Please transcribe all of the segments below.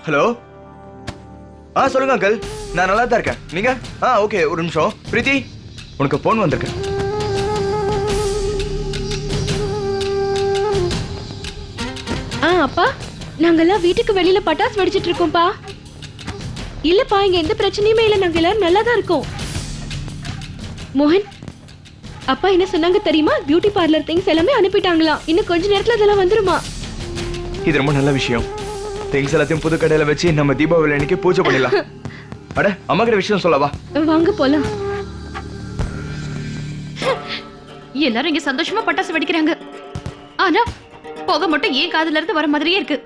Hello. சொல்லுங்க uncle. நான் நல்லா தான் இருக்கேன். நீங்க? ஓகே, ஒரு நிமிஷம். பிரீத்தி, உனக்கு போன் வந்திருக்கு. அப்பா, நாங்கெல்லாம் வீட்டுக்கு வெளியில பட்டாசு வெடிச்சிட்டு இருக்கோம்ப்பா. இல்லப்பா, இங்க எந்த பிரச்சனையுமே இல்ல. நாங்க எல்லாரும் நல்லா தான் இருக்கோம். மோகன், அப்பா என்ன சொன்னாங்க தெரியுமா? பியூட்டி பார்லர் திங்ஸ் எல்லாமே அனுப்பிட்டாங்களாம். இன்னும் கொஞ்ச நேரத்துல அதெல்லாம் வந்துருமா. இது ரொம்ப நல்ல விஷயம். திங்ஸ் எல்லாத்தையும் புது கடையில வச்சு நம்ம தீபாவளி அன்னைக்கு பூஜை பண்ணிடலாம். அட, அம்மா கிட்ட விஷயம் சொல்லவா? வாங்க போலாம். எல்லாரும் இங்க சந்தோஷமா பட்டாசு வெடிக்கிறாங்க. ஆனா போக மட்டும் ஏன் காதுல இருந்து வர மாதிரியே இருக்கு.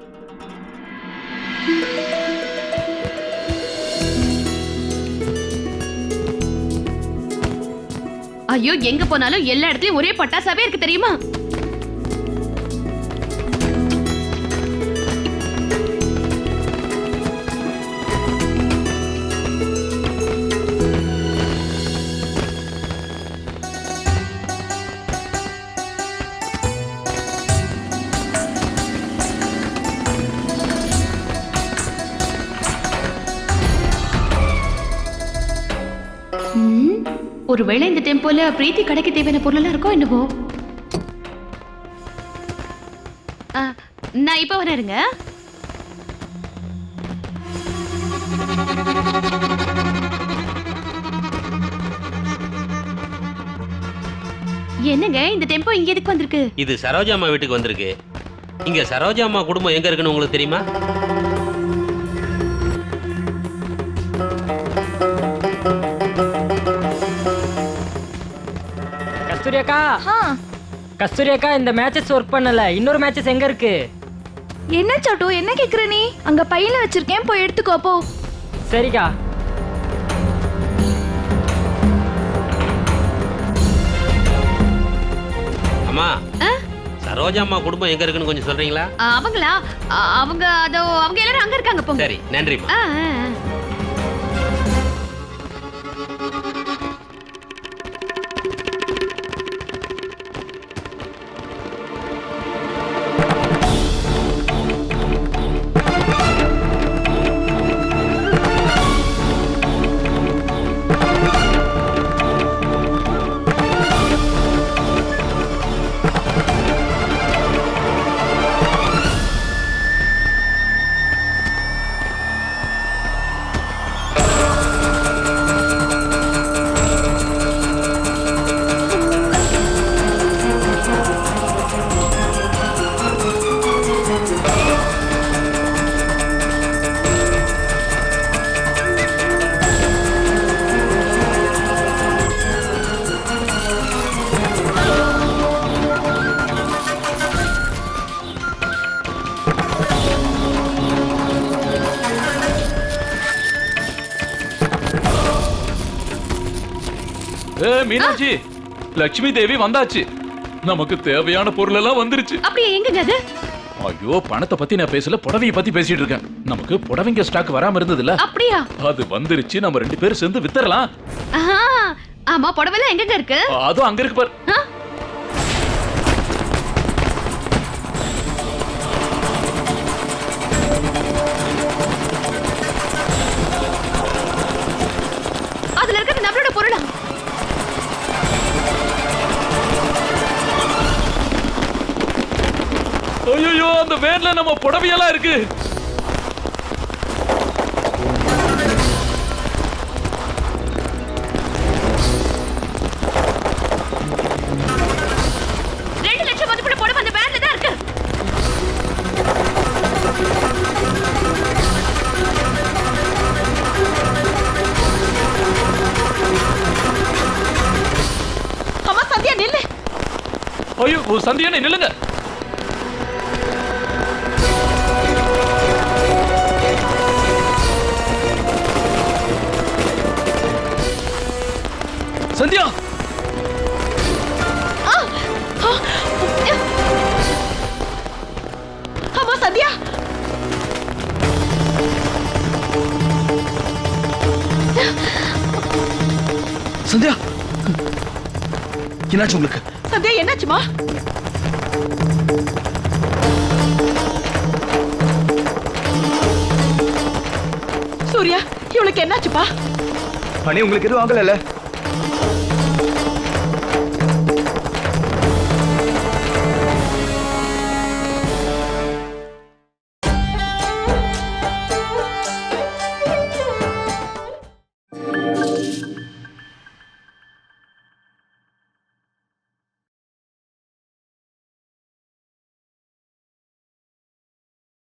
ஐயோ, எங்க போனாலும் எல்லா இடத்துலயும் ஒரே பட்டாசாவே இருக்கு தெரியுமா? ஒருவேளை இந்த டெம்போல பிரீத்தி கடைக்கு தேவையான பொருள் எல்லாம் இருக்கோ என்னவோ. நான் இப்ப வரேங்க. என்னங்க இந்த டெம்போ இங்க எதுக்கு வந்திருக்கு? இது சரோஜாமா வீட்டுக்கு வந்திருக்கு. இங்க சரோஜாமா குடும்பம் எங்க இருக்குன்னு உங்களுக்கு தெரியுமா? கஸ்தூரியாக்கா, இந்த மேட்சஸ் ஒர்க் பண்ணல. இன்னொரு மேட்சஸ் எங்க இருக்கு? என்ன சோட்டு, என்ன கேக்குற நீ? அங்க பையில வச்சிருக்கேன், போய் எடுத்துக்கோ போ. சரிக்கா. அம்மா, சரோஜாமா குடும்பம் எங்க இருக்குன்னு கொஞ்சம் சொல்றீங்களா? அவங்களா? அவங்க எல்லாரும் அங்க இருக்காங்க. போங்க. சரி, நன்றிம்மா. மீனாட்சி, லட்சுமி தேவி வந்தாச்சு. நமக்கு தேவையான பொருள் எல்லாம் வந்துருச்சு. அப்படியே எங்கங்க அது? ஐயோ, பணத்தை பத்தி நான் பேசல, புடவையை பத்தி பேசிட்டு இருக்கேன். நமக்கு புடவைங்க ஸ்டாக் வராம இருந்ததுல, அப்படியா? அது வந்துருச்சு. நம்ம 2 பேரும் சேர்ந்து வித்தரலாம். ஆமா, புடவைலாம் எங்கங்க இருக்கு? அதுவும் அங்க இருக்கு பாரு. அதுல இருக்கிறது நம்மளோட பொருளா? ஐயோ, அந்த வேன்ல நம்ம புடவையெல்லாம் இருக்கு. ஐயோ, சந்தியா, நில்லுங்க. சந்தியா, ஆமா சந்தியா. சந்தியா, என்னாச்சு உங்களுக்கு? சந்தியா, என்னாச்சுமா? சூர்யா இவளுக்கு என்னாச்சுப்பா? அண்ணே உங்களுக்கு எதுவும் ஆகலைல்ல?